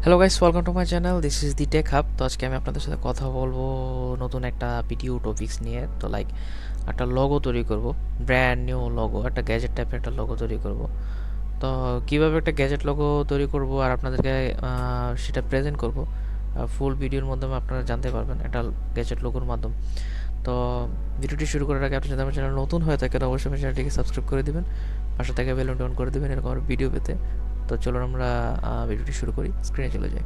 Hello guys, welcome to my channel. This is the tech hub. তো আজকে আমি আপনাদের সাথে কথা বলবো নতুন একটা ভিডিও টপিক্স নিয়ে। তো লাইক একটা লগো তৈরি করব, ব্র্যান্ড নিউ লগো, একটা গ্যাজেট টাইপের একটা লগো তৈরি করব। তো কিভাবে একটা গ্যাজেট লগো তৈরি করব আর আপনাদেরকে সেটা প্রেজেন্ট করব, ফুল ভিডিওর মাধ্যমে আপনারা জানতে পারবেন একটা গ্যাজেট লোগোর মাধ্যম। তো ভিডিওটি শুরু করার আগে আপনি যদি আমার চ্যানেল নতুন হয়ে থাকেন অবশ্যই আমার চ্যানেলটিকে সাবস্ক্রাইব করে দিবেন, পাশে থেকে বেল আইকনটি অন করে দিবেন এরকম ভিডিও পেতে। তো চলুন আমরা ভিডিওটি শুরু করি, স্ক্রিনে চলে যাই।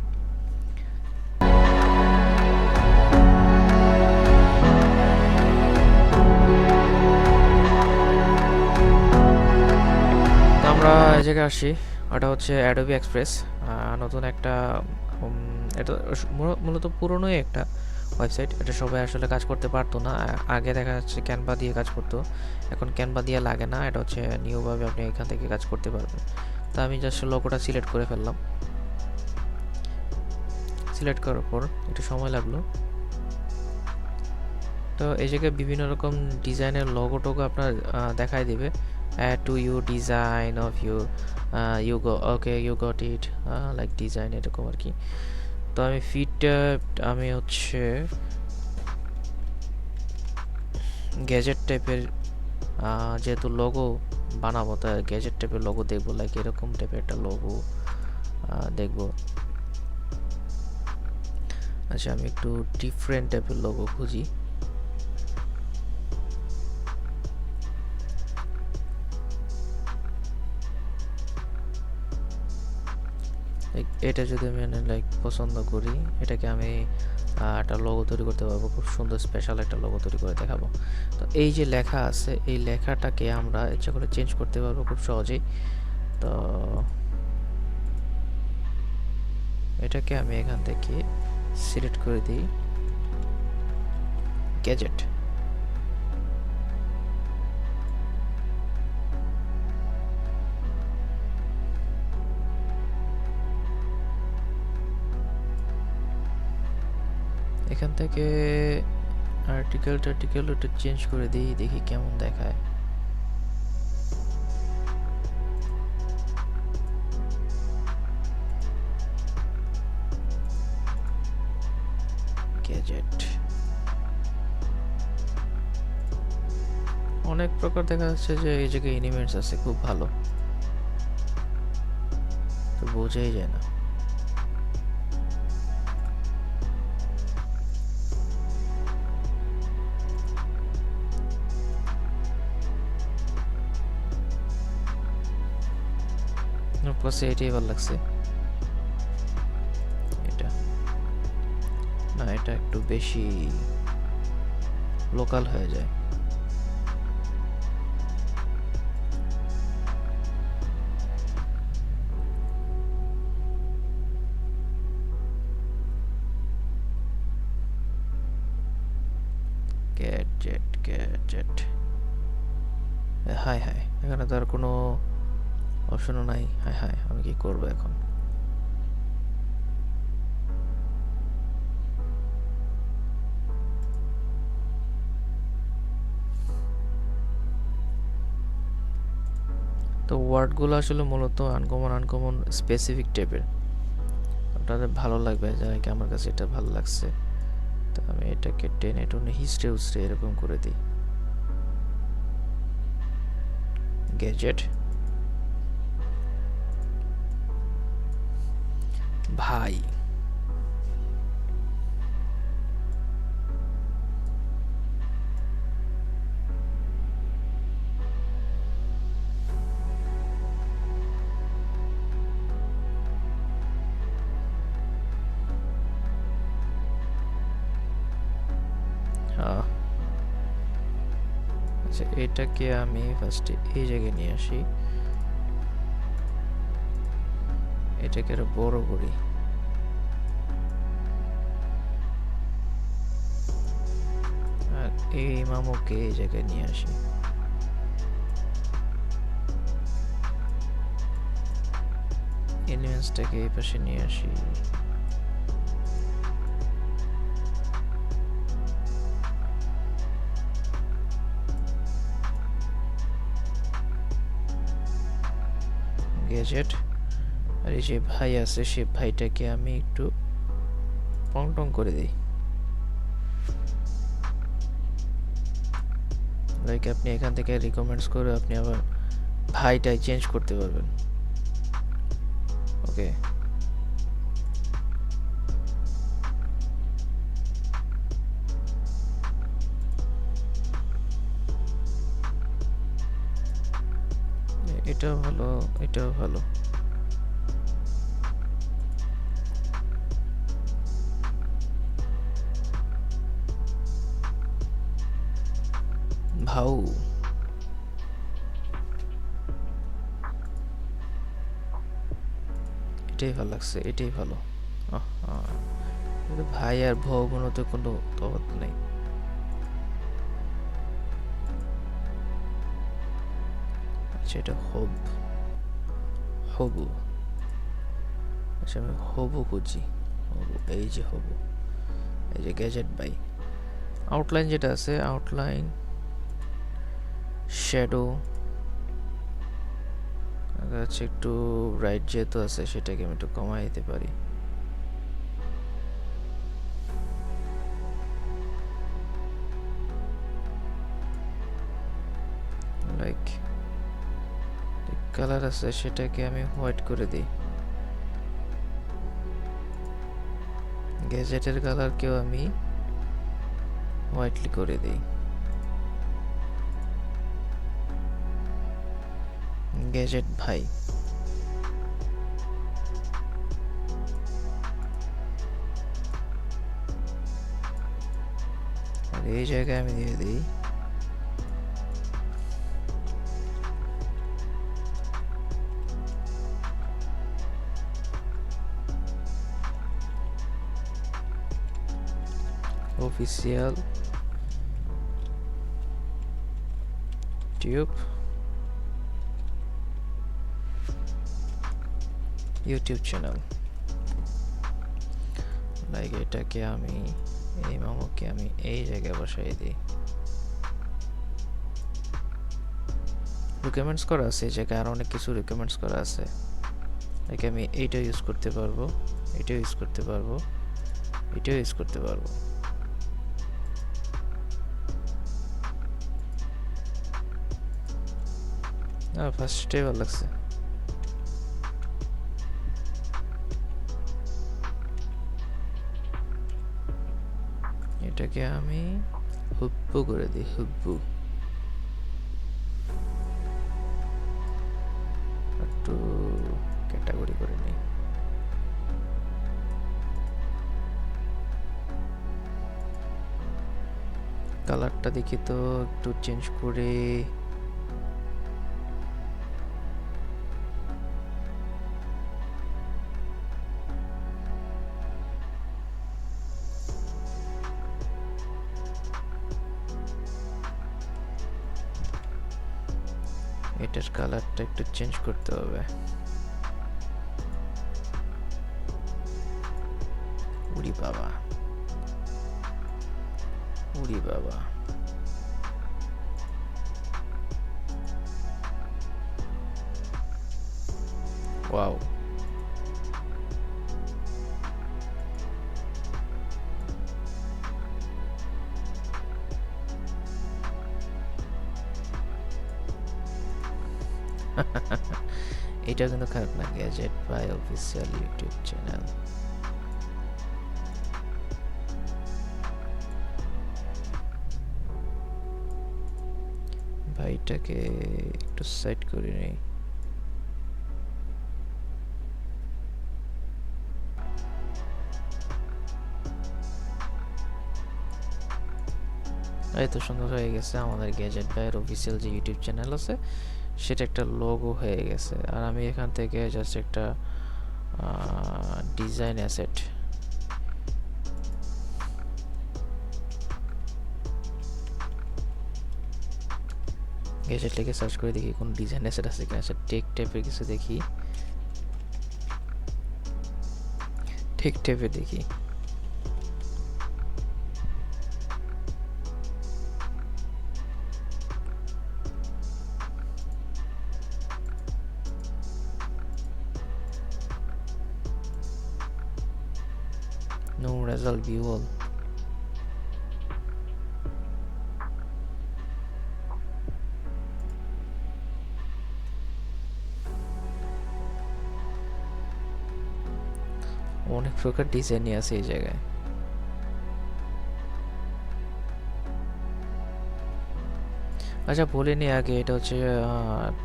তো আমরা এই জায়গায় আসি, ওটা হচ্ছে অ্যাডোবি এক্সপ্রেস। নতুন একটা এটা মূলত পুরনোই একটা ওয়েবসাইট। এটা সবাই আসলে কাজ করতে পারতো না। আগে দেখা যাচ্ছে ক্যানভা দিয়ে কাজ করতো, এখন ক্যানভা দিয়ে লাগে না। এটা হচ্ছে নিউভাবে আপনি এখান থেকে কাজ করতে পারবেন। তো আমি জাস্ট লোগোটা সিলেক্ট করে ফেললাম। সিলেক্ট করার পর একটু সময় লাগলো। তো এই জায়গায় বিভিন্ন রকম ডিজাইনের লোগো টোগো আপনার দেখাই দিবে। Add to you design of you, you go okay you got it, like design এরকম আর কি। তো আমি আমি হচ্ছে গ্যাজেট টাইপের, যেহেতু লোগো বানাবো তাই গ্যাজেট টাইপের লোগো দেখবো, লাইক এরকম টাইপের একটা লোগো দেখবো। আচ্ছা, আমি একটু ডিফারেন্ট টাইপের লোগো খুঁজি। এটা যদি আমি লাইক পছন্দ করি, এটাকে আমি একটা লোগো তৈরি করতে পারবো, খুব সুন্দর স্পেশাল একটা লোগো তৈরি করে দেখাবো। তো এই যে লেখা আছে, এই লেখাটাকে আমরা ইচ্ছা করে চেঞ্জ করতে পারবো খুব সহজেই। তো এটাকে আমি এখান থেকে সিলেক্ট করে দিই গ্যাজেট। এখান থেকে আর্টিকেল ওটা চেঞ্জ করে দিই, দেখি কেমন দেখায়। গ্যাজেট অনেক প্রকার দেখা যাচ্ছে যে এই জায়গায় এনিমেটস আছে, খুব ভালো, তো বোঝাই যায় না। আমার কাছে এটাই ভালো লাগছে। এটা না, এটা একটু বেশি লোকাল হয়ে যায়। গ্যাজেট হাই হাই, এখানে তো আর কোনো অপশনও নাই। হাই হাই, আমি কি করবো এখন? তো ওয়ার্ডগুলো আসলে মূলত আনকমন স্পেসিফিক টাইপের, আপনাদের ভালো লাগবে। যারা কি আমার কাছে এটা ভালো লাগছে, তো আমি এটাকে টেনে টুনে হিস্ট্রে এরকম করে দিই। গ্যাজেট ভাই, আচ্ছা এটাকে আমি ফার্স্টে এই জায়গায় নিয়ে আসি, এটাকে আরো বড় করি। আর এই মামুকে এই জায়গায় নিয়ে আসি। এলিমেন্টসটাকে এই পাশে নিয়ে আসি। গ্যাজেট আর এই যে ভাই আছে সে ভাইটাকে আমি একটু টং টং করে দিই। লাইক আপনি এখান থেকে রিকমেন্ডস করে আপনি আবার ভাইটাই চেঞ্জ করতে পারবেন। ওকে, এটাও ভালো, এটাও ভালো। ভাউ, এটাই ভালো লাগছে, এটাই ভালো। কিন্তু ভাই আর ভাউ তো কোনো তফাৎ নেই। আচ্ছা এটা হবু। আচ্ছা আমি হবু খুঁজি। হবু, এই যে হবু, এই যে গ্যাজেট বাই। আউটলাইন যেটা আছে, আউটলাইন, শ্যাডো, আচ্ছা একটু ব্রাইট যেহেতু আছে সেটাকে আমি একটু কমাই দিতে পারি। লাইক কালার আছে সেটাকে আমি হোয়াইট করে দিই। গ্যাজেটের কালারকেও আমি হোয়াইটলি করে দিই। গ্যাজেট ভাই, আর এই জায়গায় আমি দিয়ে দিই official tube YouTube channel. Like এটাকে আমি, এই মামুকে আমি এই জায়গায় বসাই দিই। রিকমেন্ডস করা আছে এই জায়গায়, আর অনেক কিছু রিকমেন্ডস করা আছে। লাইক আমি এইটা ইউজ করতে পারবো, এটাও ইউজ করতে পারবো, এটাও ইউজ করতে পারবো। না ফার্স্টে ভালো লাগছে। এটাকে আমি হুব্বু করে দিই, হুব্বু। একটু ক্যাটাগরি করে নিই। কালারটা দেখি তো একটু চেঞ্জ করে, এটার কালারটা একটু চেঞ্জ করতে হবে। উড়ি বাবা, উড়ি বাবা, ওয়াও। এটা কিন্তু খারাপ না, gadget by official YouTube channel. ভাইটাকে একটু সেট করে নেই। এই তো সুন্দর হয়ে গেছে আমাদের গ্যাজেট বাইয়ের অফিসিয়াল যে ইউটিউব চ্যানেল আছে সেটা একটা লোগো হয়ে গেছে। আর আমি এখান থেকে জাস্ট একটা ডিজাইন অ্যাসেট, গ্যাজেট লিখে সার্চ করে দেখি কোন ডিজাইন অ্যাসেট আছে কিনা। আচ্ছা টেক টাইপের কিছু দেখি, টেক টাইপের দেখি। No result view all. অনেক প্রকার ডিজাইনই আছে এই জায়গায়। আচ্ছা বলিনি আগে, এটা হচ্ছে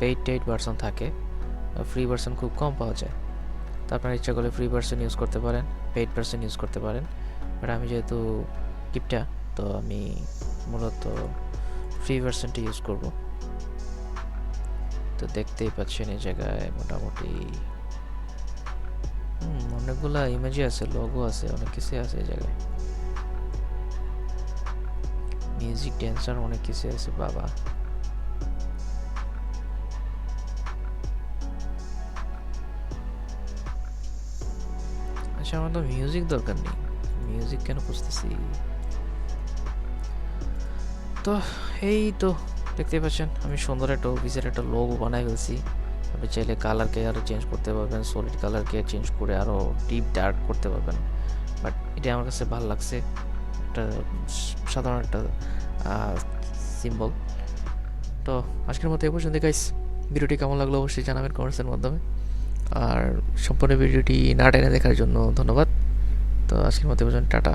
পেইড ভার্সন থাকে, ফ্রি ভার্সন খুব কম পাওয়া যায়। তো আপনার ইচ্ছা করলে ফ্রি ভার্সন ইউজ করতে পারেন, পেইড ভার্সন ইউজ করতে পারেন। বাট আমি যেহেতু কিপটা, তো আমি মূলত ফ্রি ভার্সনটা ইউজ করব। তো দেখতেই পাচ্ছেন এই জায়গায় মোটামুটি অনেকগুলা ইমেজই আছে, লোগো আছে, অনেক কিছু আছে এই জায়গায়। মিউজিক, ড্যান্সার, অনেক কিছু আছে বাবা। আচ্ছা আমার তো মিউজিক দরকার নেই, মিউজিক কেন খুঁজতেছি? তো এই তো দেখতেই পাচ্ছেন আমি সুন্দর একটা অফিসের একটা লোগো বানাই ফেলছি। আপনি চাইলে কালারকে আরও চেঞ্জ করতে পারবেন, সলিড কালারকে চেঞ্জ করে আরও ডিপ ডার্ক করতে পারবেন। বাট এটা আমার কাছে ভালো লাগছে, একটা সাধারণ একটা সিম্বল। তো আজকের মতো এই পর্যন্ত গাইস। ভিডিওটি কেমন লাগলো অবশ্যই জানাবেন কমেন্টসের মাধ্যমে। আর সম্পূর্ণ ভিডিওটি না টেনে দেখার জন্য ধন্যবাদ। তো আজকের মতো এই পর্যন্ত, টাটা।